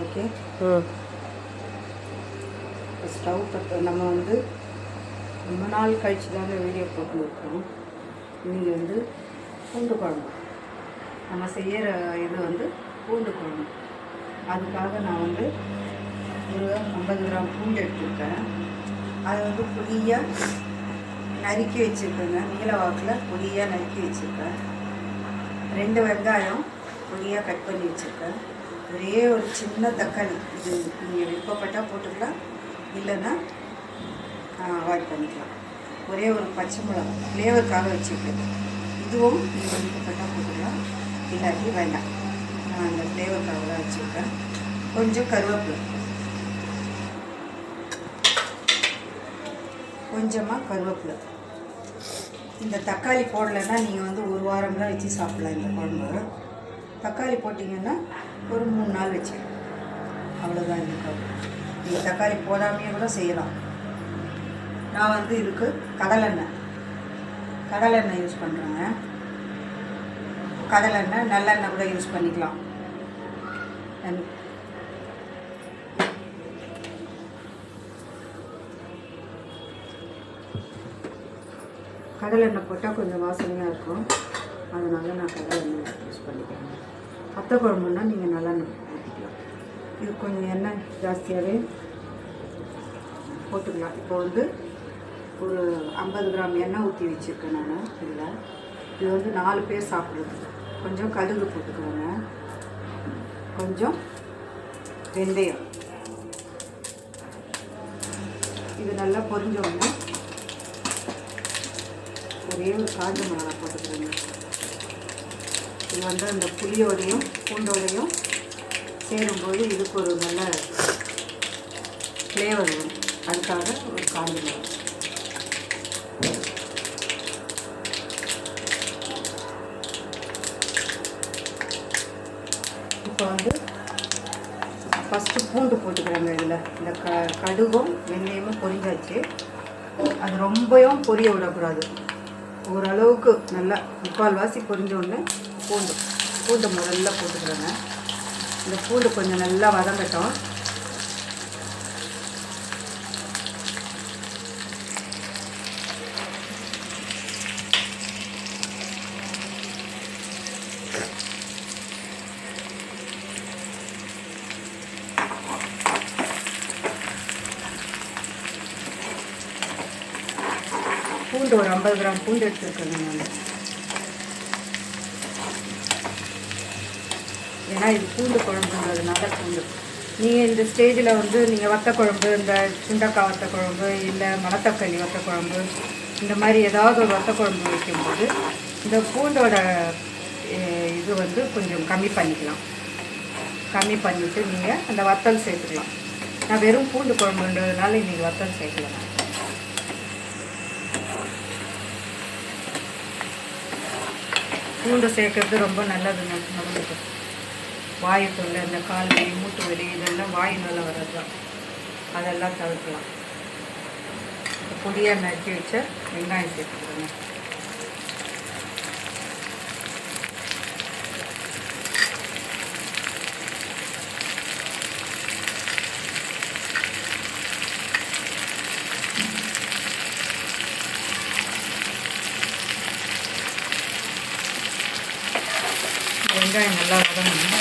Okay. Stove பற்ற நம்ம வந்து ரொம்ப நாள் கழிச்சு தாங்க வீடியோ போட்டுருக்கோம். இன்றைக்கி வந்து பூண்டு குழம்பு நம்ம செய்கிற இது வந்து பூண்டு குழம்பு. அதுக்காக நான் வந்து ஒரு 50 கிராம் பூண்டு எடுத்துருக்கேன். அதை வந்து பொடியாக நறுக்கி வச்சுருக்கேங்க. நீல வாக்கில் பொடியாக நறுக்கி வச்சுருக்கேன். 2 வெங்காயம் பொடியாக கட் பண்ணி வச்சுருக்கேன். ஒரே ஒரு சின்ன தக்காளி, இது நீங்கள் விருப்பப்பட்டால் போட்டுக்கலாம், இல்லைன்னா அவாய்ட் பண்ணிக்கலாம். ஒரே ஒரு பச்சை மிளகா ஃப்ளேவருக்காக வச்சுருக்கேன். இதுவும் நீங்கள் விருப்பப்பட்டால் போட்டுக்கலாம், இல்லாட்டி வேண்டாம். நான் அந்த ஃப்ளேவருக்காக தான் வச்சுருக்கேன். கொஞ்சம் கருவேப்பிலை, கொஞ்சமாக கருவேப்பிலை. இந்த தக்காளி போடலைன்னா நீங்கள் வந்து ஒரு வாரம்லாம் வச்சு சாப்பிட்லாம். இந்த குழம்பு தக்காளி போட்டிங்கன்னா ஒரு 3 நாள் வச்சு, அவ்வளோதான். இருக்கும் நீங்கள் தக்காளி போடாமையே கூட செய்யலாம். நான் வந்து இதுக்கு கடலெண்ணெய் யூஸ் பண்ணுறேங்க. கடலெண்ணெய் நல்லெண்ணெய் கூட யூஸ் பண்ணிக்கலாம். கடலெண்ணெய் போட்டால் கொஞ்சம் வாசனையாக இருக்கும், அதனால நான் கடலெண்ணெய் யூஸ் பண்ணிக்கிறேன். வத்த குழம்புன்னா நீங்கள் நல்லெண்ணெய் ஊற்றிக்கலாம். இது கொஞ்சம் எண்ணெய் ஜாஸ்தியாகவே போட்டுக்கலாம். இப்போ வந்து ஒரு 50 கிராம் எண்ணெய் ஊற்றி வச்சுருக்கேன் நான். இதில் இது வந்து 4 பேர் சாப்பிட்றது. கொஞ்சம் கடுகு போட்டுக்கிறேங்க, கொஞ்சம் வெந்தயம். இது நல்லா பொரிஞ்சோடனே ஒரே ஒரு காஞ்ச மிளகா போட்டுக்கிறேங்க. இது வந்து அந்த புளியோடையும் பூண்டோடையும் சேரும்போது இதுக்கு ஒரு நல்ல ஃப்ளேவர் வரும், அதுக்காக ஒரு காஞ்ச மிளகா. இப்போ வந்து ஃபஸ்ட்டு பூண்டு போட்டுக்கிறேங்க. இதில் இந்த கடுகும் வெந்தயமும் பொரிஞ்சாச்சு. அது ரொம்பவும் பொரிய விடக்கூடாது, ஓரளவுக்கு நல்லா 3/4 பொரிஞ்ச உடனே பூண்டு முதல்ல போட்டுக்கிறேங்க. இந்த பூண்டு கொஞ்சம் நல்லா வதங்கட்டும். பூண்டு ஒரு 50 கிராம் பூண்டு எடுத்துருக்கேங்க நான். ஏன்னா இது பூண்டு குழம்புங்கிறதுனால பூண்டு. நீங்கள் இந்த ஸ்டேஜில் வந்து நீங்கள் வத்த குழம்பு, இந்த சுண்டக்காய் வத்த குழம்பு, இல்லை மணத்தக்காளி வத்த குழம்பு, இந்த மாதிரி ஏதாவது ஒரு வத்த குழம்பு வைக்கும்போது இந்த பூண்டோட இது வந்து கொஞ்சம் கம்மி பண்ணிக்கலாம். கம்மி பண்ணிவிட்டு நீங்கள் அந்த வத்தல் சேர்த்துக்கலாம். நான் வெறும் பூண்டு குழம்புன்றதுனால இன்றைக்கி வத்தல் சேர்க்கலாம். பூண்டு சேர்க்கறது ரொம்ப நல்லதுங்க. நம்மளுக்கு வாயு தொல்லை, இந்த கால் வலி, மூட்டு வலி, இதெல்லாம் வாயுனால வர்றது தான். அதெல்லாம் தவிர்க்கலாம். பொடியாக நறுக்கி வச்ச வெங்காயம் சேர்த்துக்கிறேங்க. வெங்காயம் நல்லா வதங்கணும்.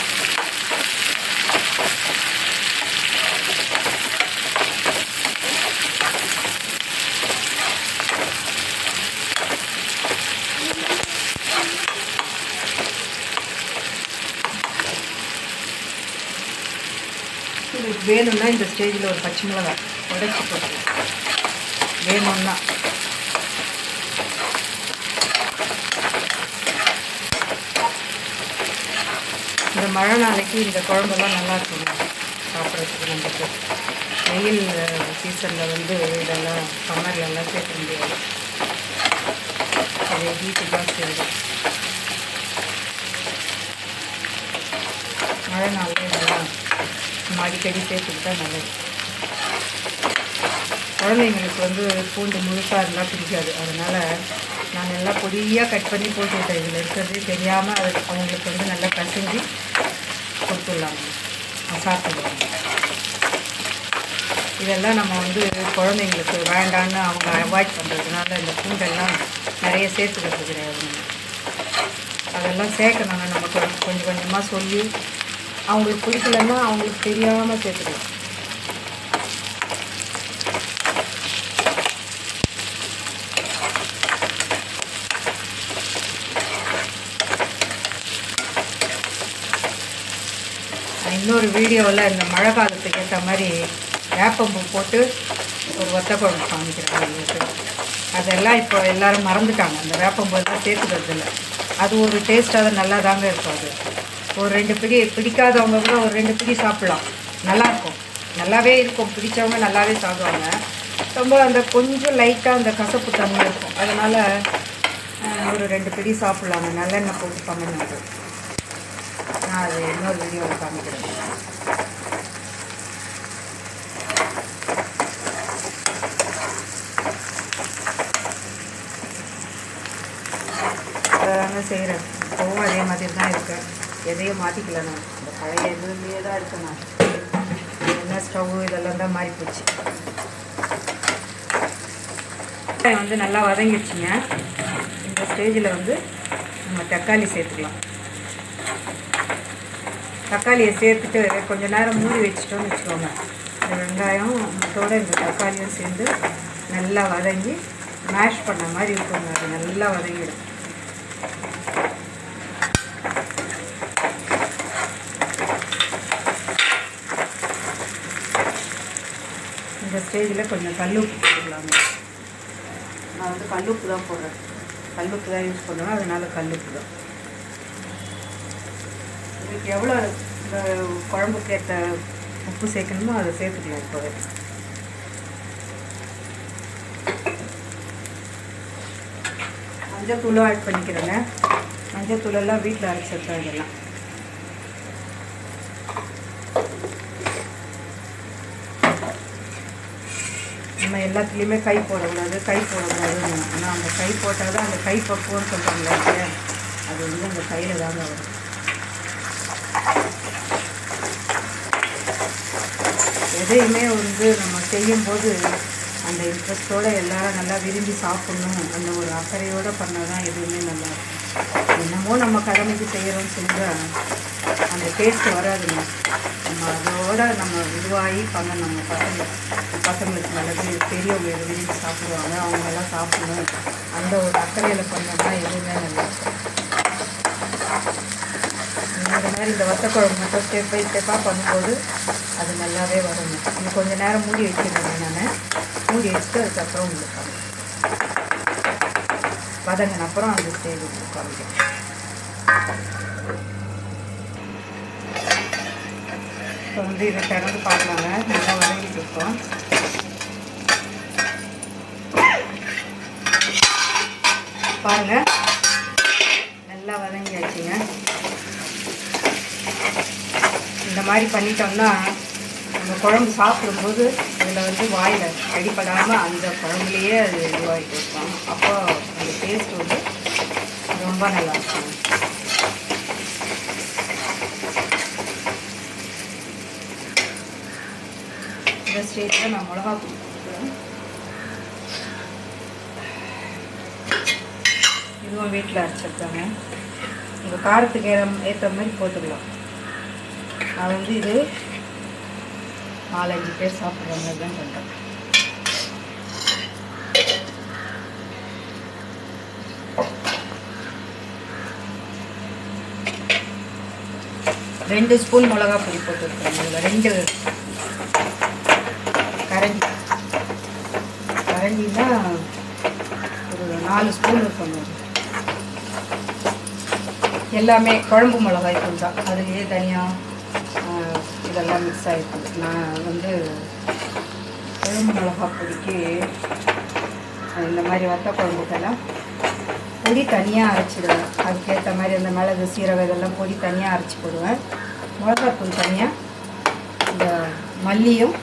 உங்களுக்கு வேணும்னா இந்த ஸ்டேஜில் ஒரு பச்சை மிளகாய் உடைச்சி போட்டு வேணும்னா. இந்த மழை நாளைக்கு இந்த குழம்பெல்லாம் நல்லா இருக்குங்க சாப்பிட்றதுக்கு. நமக்கு வெயில் சீசனில் வந்து இதெல்லாம் சம்மர்லெல்லாம் சேர்க்க முடியாது, அது ஹீட்டு ஜாஸ்தி ஆகும். மழை நாளில் இதெல்லாம் அடிக்கடி சேர்த்துக்கிட்டா நல்லது. குழந்தைங்களுக்கு வந்து பூண்டு முழுசாக இருந்தால் பிடிக்காது, அதனால் நான் நல்லா பொடியாக கட் பண்ணி போட்டுவிட்டேன். இதில் இருக்கிறது தெரியாமல் அது அவங்களுக்கு வந்து நல்லா கசஞ்சி கொடுத்துடலாம். மசாலா சாப்பிடுவாங்க. இதெல்லாம் நம்ம வந்து குழந்தைங்களுக்கு வேண்டான்னு அவங்க அவாய்ட் பண்ணுறதுனால இந்த பூண்டெல்லாம் நிறைய சேர்த்துக்கிறது கிடையாது. அதெல்லாம் சேர்க்கணுங்க. நம்ம கொஞ்சம் கொஞ்சமாக சொல்லி அவங்களுக்கு பிடிக்கலன்னா அவங்களுக்கு தெரியாமல் சேர்த்துக்கலாம். இன்னொரு வீடியோவில் இந்த மழை காலத்துக்கு ஏற்ற மாதிரி வேப்பம்பூ போட்டு ஒரு வத்தக்குழம்பு காமிக்கிறாங்க உங்களுக்கு. அதெல்லாம் இப்போ எல்லோரும் மறந்துட்டாங்க. அந்த வேப்பம்பூ எல்லாம் சேர்த்துக்கிறது இல்லை. அது ஒரு டேஸ்ட்டாக நல்லா தாங்க இருக்கும். அது ஒரு 2 பிடி பிடிக்காதவங்க கூட ஒரு 2 பிடி சாப்பிட்லாம். நல்லாயிருக்கும், நல்லாவே இருக்கும். பிடிச்சவங்க நல்லாவே சாப்பிடுவாங்க. ரொம்ப அந்த கொஞ்சம் லைட்டாக அந்த கசப்பு தன்மை இருக்கும். அதனால் ஒரு 2 பிடி சாப்பிட்லாங்க. நல்லெண்ணெய் போட்டு பண்ணணும். நான் அது இன்னொரு வீடியோவில் காமிக்கிறேன். அதாங்க செய்கிறேன். இப்போவும் அதே மாதிரி தான் இருக்கேன். எதையும் மாற்றிக்கல. நான் இந்த பழைய இதுலேயே தான் இருக்கேன். நான் என்ன ஸ்டவ்வு இதெல்லாம் தான் மாறி போச்சு. வந்து நல்லா வதங்கிடுச்சுங்க. இந்த ஸ்டேஜில் வந்து நம்ம தக்காளி சேர்த்துக்கலாம். தக்காளியை சேர்த்துட்டு கொஞ்ச நேரம் மூடி வச்சிட்டோம்னு வச்சுக்கோங்க. இந்த வெங்காயம் அதோட இந்த தக்காளியும் சேர்ந்து நல்லா வதங்கி மேஷ் பண்ண மாதிரி இருக்குங்க. அது நல்லா வதங்கிடும். இந்த ஸ்டேஜில் கொஞ்சம் கல்லுப்பு போட்டுக்கலாங்க. நான் வந்து கல்லுப்பு தான் போடுறேன். கல்லுப்பு தான் யூஸ் பண்ணுவேன். அதனால் கல்லுப்பு தான். இதுக்கு எவ்வளோ இந்த குழம்புக்கு ஏற்ற உப்பு சேர்க்கணுமோ அதை சேர்த்துக்கலாம். இப்போவே மஞ்சத்தூளும் ஆட் பண்ணிக்கிறேங்க. மஞ்சத்தூளெல்லாம் வீட்டில் அரைச்சிருக்கேன். இதெல்லாம் நம்ம எல்லாத்துலேயுமே கை போடக்கூடாது. ஆனால் அந்த கை போட்டால் தான் அந்த கை பக்குவம்னு சொல்கிறாங்க. அது வந்து அந்த கையில் தாங்க வரும். எதையுமே வந்து நம்ம செய்யும்போது அந்த இன்ட்ரெஸ்ட்டோடு எல்லோரும் நல்லா விரும்பி சாப்பிட்ணும், அந்த ஒரு அக்கறையோடு பண்ணால் தான் எதுவுமே நல்லாயிருக்கும். என்னமோ நம்ம கடமைக்கு செய்கிறோம்னு செஞ்சால் அந்த டேஸ்ட்டு வராதுங்க. நம்ம அதோடு நம்ம இதுவாகி பண்ண நம்ம பசங்களுக்கு நல்லது. பெரியவங்க எது விரும்பி சாப்பிடுவாங்க, அவங்கெல்லாம் சாப்பிடணும், அந்த ஒரு அக்கறையில் பண்ணோம்னா எதுவுமே நல்லாயிருக்கும். இந்த மாதிரி இந்த வத்தக்குழம்பு மட்டும் ஸ்டெப் பை ஸ்டெப்பாக பண்ணும்போது அது நல்லாவே வருங்க. இது கொஞ்சம் நேரம் மூடி வச்சுருந்தேன். நான் மூடி வச்சுட்டு அதுக்கப்புறம் உங்களுக்கு வதங்கின அப்புறம் அந்த ஸ்டேஜ் காமிக்கிறேன். இப்போ வந்து இதை திறந்து பார்க்கலாங்க. நல்லா வதங்கிட்டு இருக்கோம். பாருங்கள், நல்லா வதங்கியாச்சுங்க. இந்த மாதிரி பண்ணிட்டோம்னா நம்ம குழம்பு சாப்பிடும்போது அதில் வந்து வாயில் அடிப்படாமல் அந்த குழம்புலையே அது இதுவாகிட்டு இருக்கும். அப்போ அந்த டேஸ்ட் வந்து ரொம்ப நல்லாயிருக்கும். இந்த ஸ்டேஜில் நான் மிளகா கொடுத்துருக்கேன். இதுவும் வீட்டில் அரைச்சிருக்காங்க. உங்கள் காரத்துக்கு ஏற்ற மாதிரி போட்டுக்கலாம். நான் வந்து இது 4-5 பேர் சாப்பிட்ற மாதிரி தான் பண்ணுறேன். ரெண்டு ஸ்பூன் மிளகா பொடி போட்டுருக்கேன். இதில் 2 கரண்டினா ஒரு 4 ஸ்பூன் இருக்கணும். எல்லாமே குழம்பு மிளகாய் தூள் தான். அதுலேயே தனியாக இதெல்லாம் மிக்ஸ் ஆகிருக்குது. நான் வந்து குழம்பு மிளகா பொடிக்கு இந்த மாதிரி வத்த குழம்புக்கெல்லாம் பொடி தனியாக அரைச்சிடுவேன். அதுக்கேற்ற மாதிரி அந்த மிளகு சீரகம் இதெல்லாம் பொடி தனியாக அரைச்சி போடுவேன். மிளகாத்தூள் தனியாக, இந்த மல்லியும்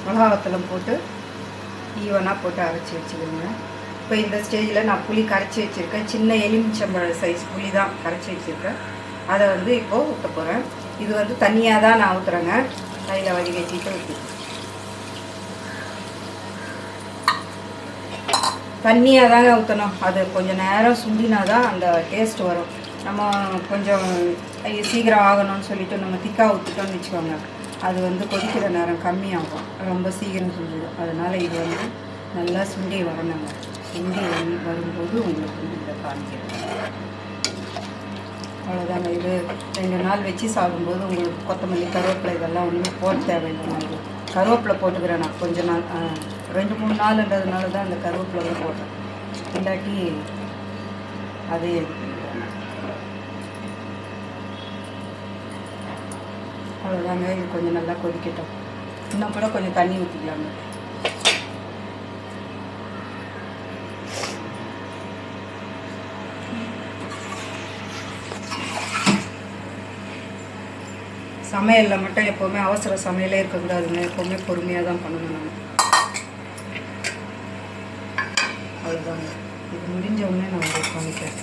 மிளகாவத்தலும் போட்டு ஈவனாக போட்டு அரைச்சி வச்சுடுங்க. இப்போ இந்த ஸ்டேஜில் நான் புளி கரைச்சி வச்சுருக்கேன். சின்ன எலுமிச்சம்பழ சைஸ் புளி தான் கரைச்சி வச்சுருக்கேன். அதை வந்து இப்போது ஊற்ற போகிறேன். இது வந்து தண்ணியாக தான் நான் ஊற்றுறேங்க. கையில் வடிகட்டிட்டு ஊற்றி தண்ணியாக தாங்க ஊற்றணும். அது கொஞ்சம் நேரம் சுண்டினா தான் அந்த டேஸ்ட் வரும். நம்ம கொஞ்சம் சீக்கிரம் ஆகணும்னு சொல்லிவிட்டு நம்ம திக்காக ஊற்றிட்டோம்னு வச்சுக்கோங்க, அது வந்து கொதிக்கிற நேரம் கம்மியாகும், ரொம்ப சீக்கிரம் சுண்டிடும். அதனால் இது வந்து நல்லா சுண்டி வரணுங்க. சுண்டி வரும்போது உங்களுக்கு இதை காமிக்கிறேன். அவ்வளோதாங்க. இது 2 நாள் வச்சு சாப்பிடும்போது உங்களுக்கு கொத்தமல்லி கருவேப்பிலை இதெல்லாம் ஒன்றுமே போட தேவையில்லை. இது கருவேப்பிலை போட்டுக்கிறேன் நான் கொஞ்சம் நாள், 2-3 நாள்ன்றதுனால தான் அந்த கருவேப்பிலை போட்டேன். இல்லாட்டி அதே அவ்வளோதாங்க. இது கொஞ்சம் நல்லா கொதிக்கட்டும். இன்னும் கூட கொஞ்சம் தண்ணி ஊற்றிக்கலாங்க. சமையலில் மட்டும் எப்போவுமே அவசர சமையலே இருக்கக்கூடாதுங்க. எப்போவுமே பொறுமையாக தான் பண்ணணும் நம்ம. அவ்வளோதாங்க. இது முடிஞ்ச உடனே நான் உங்களுக்கு காமிக்கிறேன்.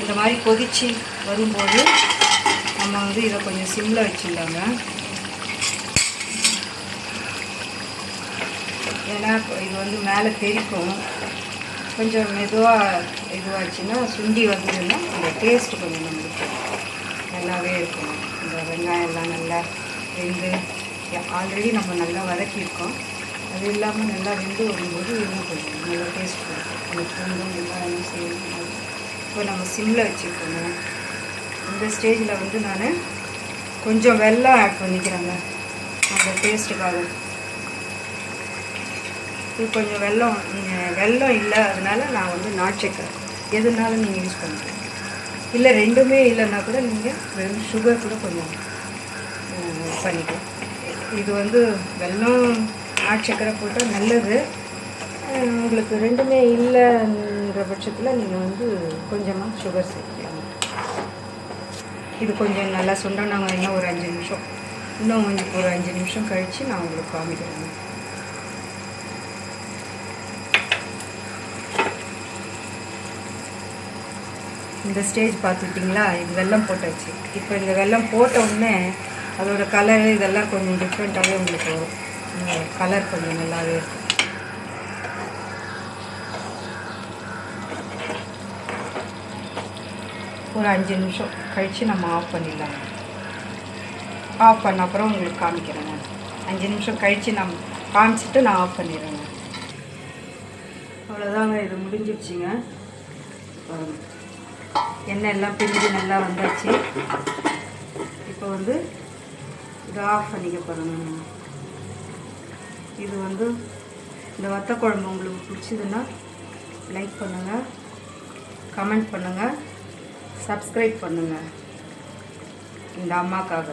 இந்த மாதிரி கொதிச்சு வரும்போது நம்ம வந்து இதை கொஞ்சம் சிம்மில் வச்சுருந்தாங்க. ஏன்னா இது வந்து மேலே தெரிக்கும். கொஞ்சம் மெதுவாக இதுவாச்சுன்னா சுண்டி வந்ததுன்னா அந்த டேஸ்ட்டு கொஞ்சம் நம்மளுக்கு நல்லாவே இருக்கும். இந்த வெங்காயம் எல்லாம் நல்லா வெந்து ஆல்ரெடி நம்ம நல்லா வதக்கியிருக்கோம். அது இல்லாமல் நல்லா வெந்து வரும்போது இன்னும் கொஞ்சம் நல்லா டேஸ்ட் கொடுக்கும். அந்த பூண்டும் வெங்காயம் சேர்ந்து இப்போ நம்ம சிம்மில் வச்சுருக்கோங்க. இந்த ஸ்டேஜில் வந்து நான் கொஞ்சம் வெல்லம் ஆட் பண்ணிக்கிறேங்க அந்த டேஸ்ட்டுக்காக. இது கொஞ்சம் வெல்லம் இல்லை, அதனால நான் வந்து நாட்டுச்சக்கரை எதுனாலும் நீங்கள் யூஸ் பண்ணிக்கலாம். இல்லை ரெண்டுமே இல்லைன்னா கூட நீங்கள் வெறும் சுகர் கூட கொஞ்சம் பண்ணிக்கலாம். இது வந்து வெல்லம் நாட்டுச்சக்கரை போட்டால் நல்லது. உங்களுக்கு ரெண்டுமே இல்லைன்ற பட்சத்தில் நீங்கள் வந்து கொஞ்சமாக சுகர் சேர்க்கலாம். இது கொஞ்சம் நல்லா சுண்டனாங்க. இன்னும் ஒரு 5 நிமிஷம், இன்னும் ஒரு 5 நிமிஷம் கழித்து நான் உங்களுக்கு காமிக்கிறேன். இந்த ஸ்டேஜ் பார்த்துக்கிட்டிங்களா? இது வெல்லம் போட்டாச்சு. இப்போ இந்த வெல்லம் போட்ட உடனே அதோட கலரு இதெல்லாம் கொஞ்சம் டிஃப்ரெண்ட்டாகவே உங்களுக்கு வரும். கலர் கொஞ்சம் நல்லாவே இருக்கும். ஒரு 5 நிமிஷம் கழித்து நம்ம ஆஃப் பண்ணிடலாம். ஆஃப் பண்ண அப்புறம் உங்களுக்கு காமிக்கிறேன். 5 நிமிஷம் கழித்து நம்ம காமிச்சிட்டு நான் ஆஃப் பண்ணிடுறேங்க. அவ்வளோதாங்க. இது முடிஞ்சிடுச்சிங்க. எண்ணெய் எல்லாம் பிரிஞ்சு நல்லா வந்தாச்சு. இப்போ வந்து இதை ஆஃப் பண்ணிக்க போகிறேன். இது வந்து இந்த வத்த குழம்பு உங்களுக்கு பிடிச்சதுன்னா லைக் பண்ணுங்கள், கமெண்ட் பண்ணுங்கள், சப்ஸ்கிரைப் பண்ணுங்கள் இந்த அம்மாக்காக.